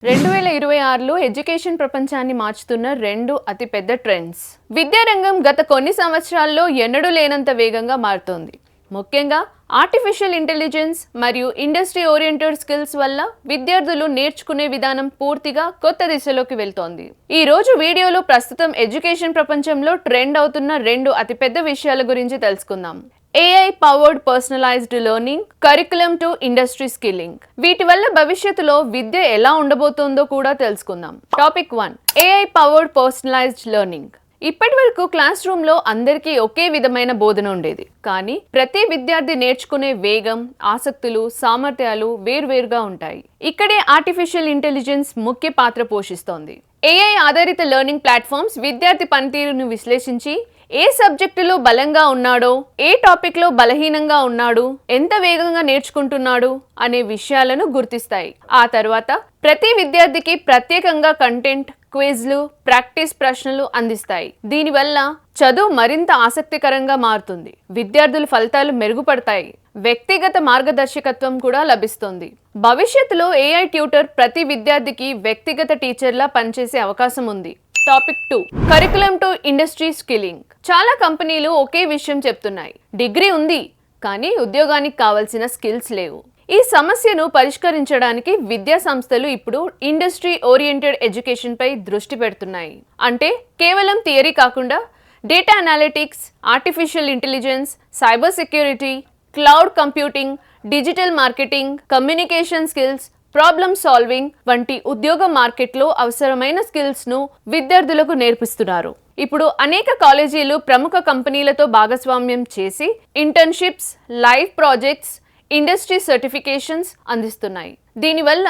2026లో education ప్రపంచాన్ని మార్చుతున్న రెండు అతిపెద్ద ట్రెండ్స్. విద్యారంగం గత కొన్ని సంవత్సరాల్లో ఎన్నడూ లేనంత వేగంగా మారుతోంది. ముఖ్యంగా ఆర్టిఫిషియల్ ఇంటెలిజెన్స్ మరియు ఇండస్ట్రీ ఓరియంటెడ్ స్కిల్స్ వల్ల విద్యార్థులు నేర్చుకునే విధానం పూర్తిగా కొత్త దిశలోకి వెళ్తోంది. ఈ రోజు వీడియోలో ప్రస్తుతం ఎడ్యుకేషన్ ప్రపంచంలో ట్రెండ్ అవుతున్న రెండు అతిపెద్ద విషయాల గురించి తెలుసుకుందాం. AI powered personalised learning, curriculum to industry skilling. వీటి వల్ల భవిష్యత్తులో విద్య ఎలా ఉండబోతోందో కూడా తెలుసుకుందాం. Topic 1, AI powered personalised learning. ఇప్పటి వరకు క్లాస్ రూమ్ లో అందరికీ ఒకే విధమైన బోధన ఉండేది. కానీ ప్రతి విద్యార్థి నేర్చుకునే వేగం, ఆసక్తులు, సామర్థ్యాలు వేర్వేరుగా ఉంటాయి. ఇక్కడే ఆర్టిఫిషియల్ ఇంటెలిజెన్స్ ముఖ్య పాత్ర పోషిస్తోంది. AI ఆధారిత లెర్నింగ్ ప్లాట్ఫామ్స్ విద్యార్థి పనితీరును విశ్లేషించి ఏ సబ్జెక్టులో బలంగా ఉన్నాడో, ఏ టాపిక్లో బలహీనంగా ఉన్నాడు, ఎంత వేగంగా నేర్చుకుంటున్నాడు అనే విషయాలను గుర్తిస్తాయి. ఆ తర్వాత ప్రతి విద్యార్థికి ప్రత్యేకంగా కంటెంట్, క్విజ్లు, ప్రాక్టీస్ ప్రశ్నలు అందిస్తాయి. దీనివల్ల చదువు మరింత ఆసక్తికరంగా మారుతుంది. విద్యార్థుల ఫలితాలు మెరుగుపడతాయి. వ్యక్తిగత మార్గదర్శకత్వం కూడా లభిస్తుంది. భవిష్యత్తులో AI ట్యూటర్ ప్రతి విద్యార్థికి వ్యక్తిగత టీచర్లా పనిచేసే అవకాశం ఉంది. Topic 2, curriculum to industry skilling. చాలా కంపెనీలు ఒకే విషయం చెప్తున్నాయి. డిగ్రీ ఉంది, కానీ ఉద్యోగానికి కావాల్సిన స్కిల్స్ లేవు. ఈ సమస్యను పరిష్కరించడానికి విద్యా సంస్థలు ఇప్పుడు ఇండస్ట్రీ ఓరియంటెడ్ ఎడ్యుకేషన్ పై దృష్టి పెడుతున్నాయి. అంటే కేవలం థియరీ కాకుండా data analytics, artificial intelligence, cyber security, cloud computing, digital marketing, communication skills, problem solving వంటి ఉద్యోగ మార్కెట్లో అవసరమైన స్కిల్స్ ను విద్యార్థులకు నేర్పిస్తున్నారు. ఇప్పుడు అనేక కాలేజీలు ప్రముఖ కంపెనీలతో భాగస్వామ్యం చేసి internships, live projects, industry certifications అందిస్తున్నాయి. దీనివల్ల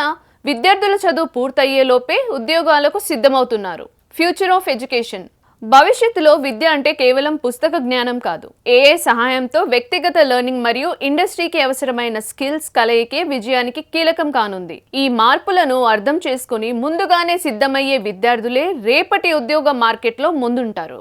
విద్యార్థుల చదువు పూర్తయ్యేలోపే ఉద్యోగాలకు సిద్ధమవుతున్నారు. Future of education. భవిష్యత్తులో విద్య అంటే కేవలం పుస్తక జ్ఞానం కాదు. AI సహాయంతో వ్యక్తిగత లెర్నింగ్ మరియు ఇండస్ట్రీకి అవసరమైన స్కిల్స్ కలయికే విజయానికి కీలకం కానుంది. ఈ మార్పులను అర్థం చేసుకుని ముందుగానే సిద్ధమయ్యే విద్యార్థులే రేపటి ఉద్యోగ మార్కెట్లో ముందుంటారు.